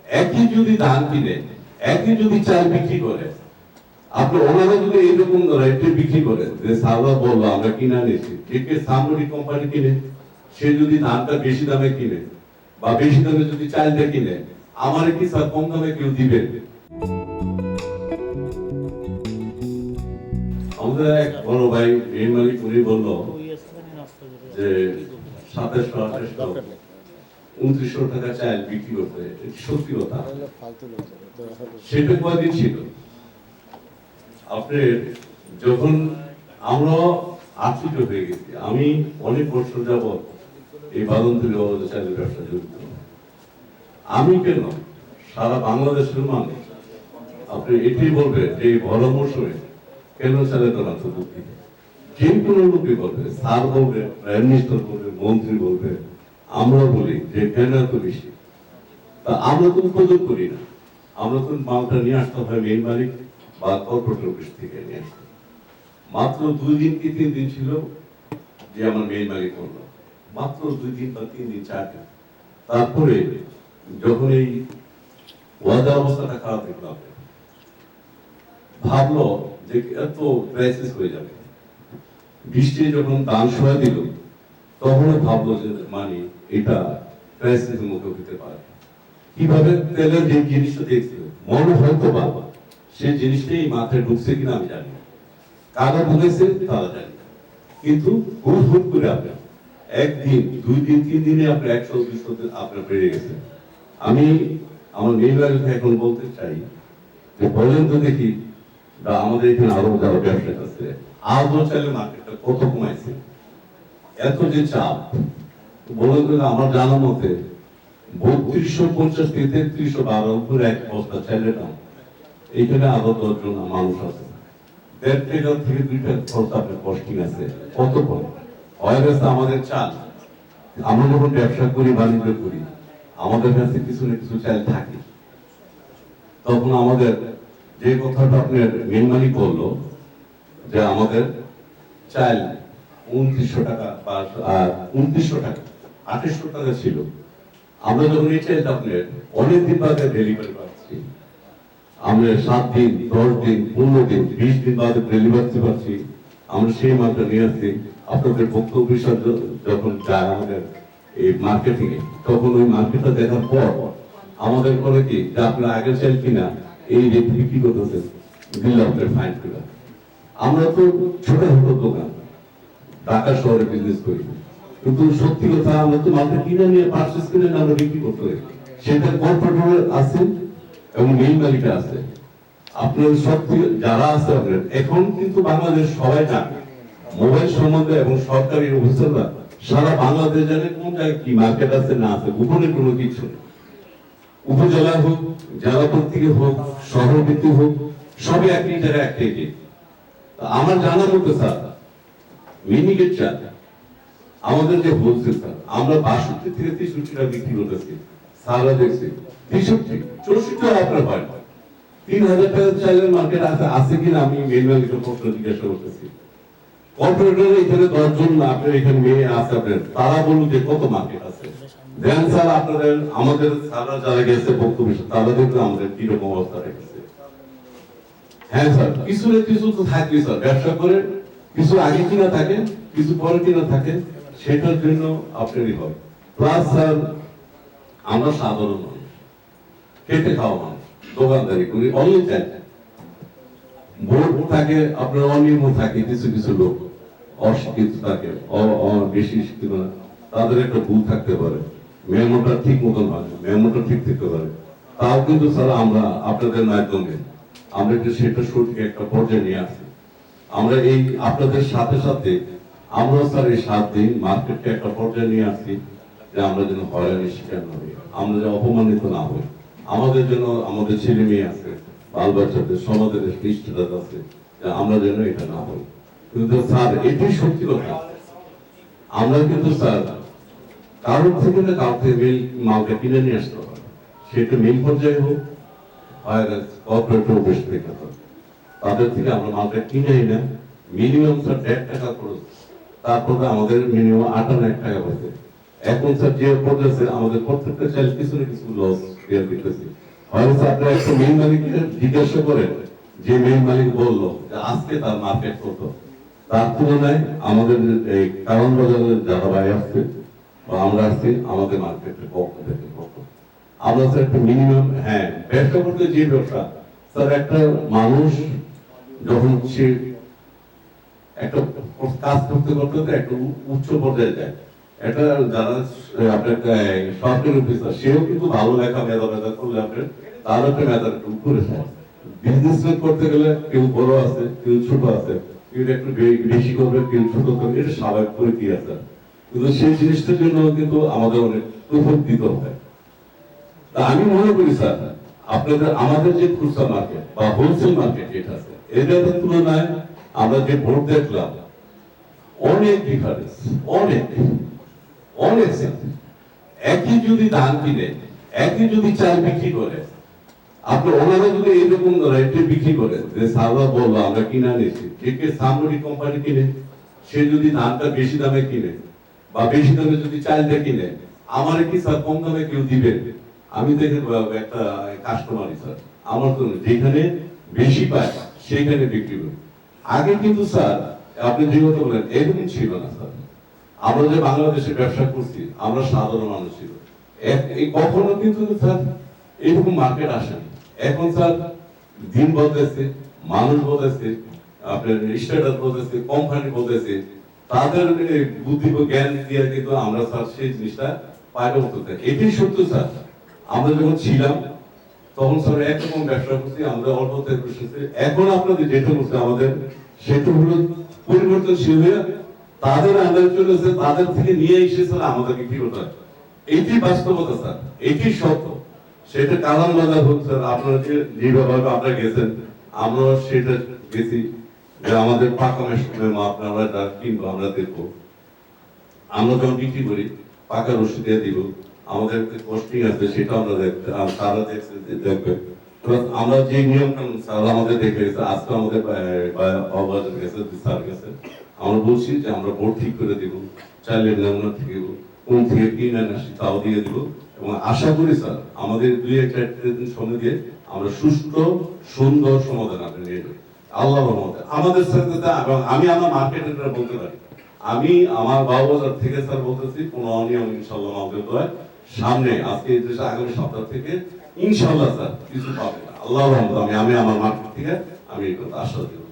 একই যদি ধান কিনে, একই যদি চাল বিক্রি করে, আপনি ওনারা যদি এইরকম রেটে বিক্রি করে, যে সাররা বললো আমরা কিনা নিয়েছি, একে সামরি কোম্পানি কিনে, সে যদি ধানটা বেশি দামে কিনে বা বেশি দামে যদি চালটা কিনে, আমার কি স্যার কম দামে কেউ দিবে? আমাদের এক বড় ভাই এই মালিক উনি বললো যে 2700-2800 2900 টাকা চাল বিক্রি করতে, সত্যি কথা। সেটা কয়দিন ছিল? আপনার যখন আমরা আশ্চর্য হয়ে গেছি। আমি অনেক বছর যাবৎ এই বাদন্তরী অবৈধ চালের ব্যবসা জড়িত। আমি কেন, সারা বাংলাদেশের মানুষ আপনি এটাই বলবে যে এই বড় মৌসুমে কেন চালের দাম এত দুঃখী? যে কোনো লোকই বলবে, স্যার বলবে, প্রাইম মিনিস্টার বলবে, মন্ত্রী বলবে, আমরা বলি যে কেন এত বেশি। তা আমরা তো উপযোগ করি না, আমরা তো মালটা নিয়ে আসতে হয় মেইন মালিক বা কর্পোরেট অফিস থেকে নিয়ে আসতে। মাত্র 2 দিন কি 3 দিন ছিল যে আমার মেইন মালিক বললো, মাত্র 2 দিন বা 3 দিন 4 দিন। তারপরে যখন এই ওয়াদা অবস্থাটা খারাপ দেখলাম, ভাবলো যে এত ক্রাইসিস হয়ে যাবে। বৃষ্টি যখন দান সহায় দিল, তখন ভাবলো যে মানে এটা ক্রাইসিসের মুখে হতে পারে। কিভাবে তেলের যে জিনিসটা দেখছিল, মনে হয়তো বাবা সেই জিনিসটাই মাথায় ঢুকছে কিনা আমি জানি না, কারা ঢুকেছে তারা জানি, কিন্তু হুট হুট করে আপনার একদিন 2 দিন 3 দিনে আপনার 100-200 আপনার বেড়ে গেছে। আমি আমার মেয়েবাড়িকে এখন বলতে চাই যে বলেন তো দেখি, বা আমাদের এখানে আরো যারা ব্যবসা আছে আদৌ চাইলে মার্কেটটা কত কমাইছে? এত যে চাপ, বলেন তো আমার জানা মতে 3250 থেকে 3312 উপরে এক বস্তা চাইলে দাম। এইখানে আরো 10 জন মানুষ আছে, 1.5 টাকা থেকে 2 টাকা খরচ আপনার কস্টিং আছে। কত কম হয়ে গেছে আমাদের চাল। আমরা যখন ব্যবসা করি, বাণিজ্য করি, আমাদের কাছে কিছু না কিছু চাল থাকে। তখন আমাদের যে কথাটা আপনার মেন মালিক বললো যে আমাদের চাল 2900 টাকা বা 2900 টাকা 2800 টাকা ছিল। আমরা যখন এই চাইটা আপনার অনেকদিন বাদে ডেলিভারি পাচ্ছি, আমরা 7 দিন 10 দিন 15 দিন 20 দিন বাদে ডেলিভারি পাচ্ছি, আমরা সেই মালটা নিয়ে আসছি। আপনাদের বক্তব্য যখন যায় আমাদের এই মার্কেটিং এ, তখন ওই মার্কেটটা দেখার পর আমাদের করে কি যে আপনার আগের চাল কিনা এই রেট বিক্রি করতেছেন, দিলে আপনার ফাইন করে। আমরা তো ছোটখাটো দোকান, ঢাকা শহরে বিজনেস করি, কিন্তু সত্যি কথা আমরা তো মালটা কিনে নিয়ে পারচেজ করে আমরা বিক্রি করতে পারি। সেটা কর্পোরেটর আছে এবং মেইন মালিকা আছে। আপনার সত্যি যারা আছে আপনার এখন কিন্তু বাংলাদেশ সবাই জানে মোবাইল সম্বন্ধে, এবং সরকারি অফিসাররা সারা বাংলাদেশ জানে কোন জায়গায় কি মার্কেট আছে না আছে, গোপনে কোনো কিছু নেই। উপজেলা হোক, জেলা ভিত্তিক হোক, শহর ভিত্তিক হোক, সবই একই জায়গায় একটাই দিক। আমার জানা মতো স্যার মিনিকেট চাল আমাদের যে হোলসেল স্যার, আমরা 62 থেকে 63 টাকা বিক্রি করতেছি। স্যাররা দেখছি 63 64 আপনার হয় 3000 টাকা চালের মার্কেট আছে কিনা আমি মেইন মালিকের প্রশ্ন জিজ্ঞাসা করতেছি। কর্পোরেটর এখানে 10 জন আপনার এখানে মেয়ে আছে আপনার, তারা বলুন যে কত মার্কেট আছে। দেন স্যার আপনাদের আমাদের স্যাররা যারা গেছে বক্তব্য, তারা দেখলে আমাদের কিরকম অবস্থা রেখেছে। হ্যাঁ স্যার, কিছু না কিছু তো থাকবে স্যার, ব্যবসা করে কিছু আগে কিনা থাকে, কিছু পরে কিনা থাকে, সেটার জন্য আপনারই হবে। প্লাস স্যার আমরা সাধারণ মানুষ, খেটে খাওয়া মানুষ, দোকানদারি করি, অনলি চাই ভোট থাকে আপনার অনিয়ম থাকে, কিছু কিছু লোক অশিক্ষিত থাকে, বেশি শিক্ষিত না, তাদের একটা ভুল থাকতে পারে, মেমোটা ঠিক মতন হয় না, মেমোটা ঠিক থাকতে পারে। তাও কিন্তু স্যার আমরা আপনাদের মাধ্যমে আমরা একটু সেটা সঠিক একটা পর্যায়ে নিয়ে আসি। আমরা এই আপনাদের সাথে সাথে আমরা স্যার এই 7 দিন মার্কেটকে একটা পর্যায়ে নিয়ে আসছি যে আমরা যেন হয়রানির শিকার না হই, আমরা যেন অপমানিত না হই, আমাদের জন্য আমাদের ছেলে মেয়ে আছে, বাল বাচ্চাদের সমাজের নিষ্ঠতা আছে, যে আমরা যেন এটা না হই। কিন্তু স্যার এটাই সত্যি কথা, আমরা কিন্তু স্যার কারোর থেকে না কারোর থেকে মালটা কিনে নিয়ে আসতে হবে, সেটা মেল পর্যায়ে হোক, কর্পোরেট অফিস থেকে হোক, তাদের থেকে আমরা মালটা কিনে না, মিনিমাম স্যার 1.5 টাকা খরচ, তারপরে আমাদের মিনিমাম 58 টাকা বাঁচে। এখন স্যার যে পর্যায়ে আমাদের প্রত্যেকটা চাইল্ড কিছু না কিছু লস বের করতেছে। হয়তো স্যার আপনারা একটা মেইন মালিককে জিজ্ঞাসা করেন, যে মেইন মালিক বললো যে আজকে তার মার্কেট কত, তার তুলনায় আমাদের এই কারণ বাজারের যারা ভাই আসছে বা আমরা আসছি, আমাদের মার্কেটে কত দেখে কত। আমরা স্যার একটা মিনিমাম, হ্যাঁ ব্যবসা করতে যে ব্যবসা স্যার, একটা মানুষ যখন সে একটা কাজ করতে করতে একটা উচ্চ পর্যায়ে যায়, এটা যারা আপনার সরকারি অফিসার, সেও কিন্তু ভালো লেখা মেধা করলে আপনার তার একটা মেধার একটু উপরে যায়। বিজনেস করতে গেলে কেউ বড় আছে, কেউ ছোট আছে, কেউ একটু বেশি করবে, কেউ ছোট করবে, এটা স্বাভাবিক করে কি আছে। কিন্তু সেই জিনিসটার জন্য কিন্তু আমাদের অনেক প্রফিট দিতে হবে। তা আমি মনে করি স্যার, আপনাদের আমাদের যে খুচরা মার্কেট বা হোলসেল মার্কেট যেটা আছে, এটার তুলনায় আমরা যে ভোট দেখলাম, অনেক ডিফারেন্স, অনেক অনেক স্যার। একই যদি ধান কিনে, একই যদি চাল বিক্রি করে, আপনি ওনারা যদি এইরকম রেটে বিক্রি করে, যে সারদা বললো আমরা কিনে নিয়েছি, যে সামরিক কোম্পানি কিনে, সে যদি ধানটা বেশি দামে কিনে বা বেশি দামে যদি চালটা কিনে, আমার কি স্যার কম দামে কেউ দিবে? আমি দেখে একটা কাস্টমারই স্যার, আমার তো যেখানে বেশি পায় সেইখানে বিক্রি করি। আগে কিন্তু স্যার আপনি যে কথা বলেন, এরকম ছিল না স্যার। আমরা যে বাংলাদেশে ব্যবসা করছি, আমরা সাধারণ মানুষ ছিল, কখনো কিন্তু স্যার এরকম মার্কেট আসেনি। এখন স্যার দিন বদলেছে, মানুষ বদলেছে, আপনার স্ট্যাটাস বদলেছে, কোম্পানি বদলেছে, তাদের বুদ্ধি জ্ঞান দিয়ে কিন্তু আমরা স্যার সেই জিনিসটা পাইতে হতে। এটাই সত্য স্যার। আমরা যখন ছিলাম তখন স্যার একরকম ব্যবসা করছি, আমরা অল্প থেকে বসেছি। এখন আপনাদের যেটা করছে আমাদের, সেটা হলো পরিবর্তনশীল হয়ে তাদের আন্ডারে চলেছে, তাদের থেকে নিয়ে এসেছে আমাদেরকে কি করতে হয়। এটি বাস্তবতা স্যার, এটি সত্য। সেটা কালাম বাজার হোক স্যার, আপনারা যেভাবে আপনারা গেছেন, আমরা সেটা গেছি, যে আমাদের পাকা মেশিন আপনারা যা কিনবো আমরা দেখবো, আমরা যখন বিক্রি করি পাকা রসিদ দিয়ে দিব, আমাদের কস্টিং আছে সেটা আমরা দেখতে, তারা দেখবে। আমরা যে নিয়ম কানুন স্যার আমাদের দেখে গেছে, আজকে আমাদের অবাজার গেছে, স্যার গেছে, আমরা বলছি যে আমরা বোর্ড ঠিক করে দিব, চাইলের নমুনা থেকে কোন থেকে কিনে আসি তাও দিয়ে দিব, এবং আশা করি স্যার আমাদের 2-4 দিন সময় দিয়ে আমরা সুষ্ঠু সুন্দর সমাধান আপনি নিয়ে যাবো আল্লাহর রহমতে। আমাদের সাথে এবং আমি আমার মার্কেটের বলতে পারি, আমি আমার বাবুবাজার থেকে স্যার বলতেছি, কোনো অনিয়ম ইনশাল্লাহ আমাদের দোয়ায় সামনে আজকে এই দেশে আগামী সপ্তাহ থেকে ইনশাল্লাহ স্যার কিছু পাবে না আল্লাহর রহমতে। আমি আমার মার্কেট থেকে আমি এই কথা আশা দিই।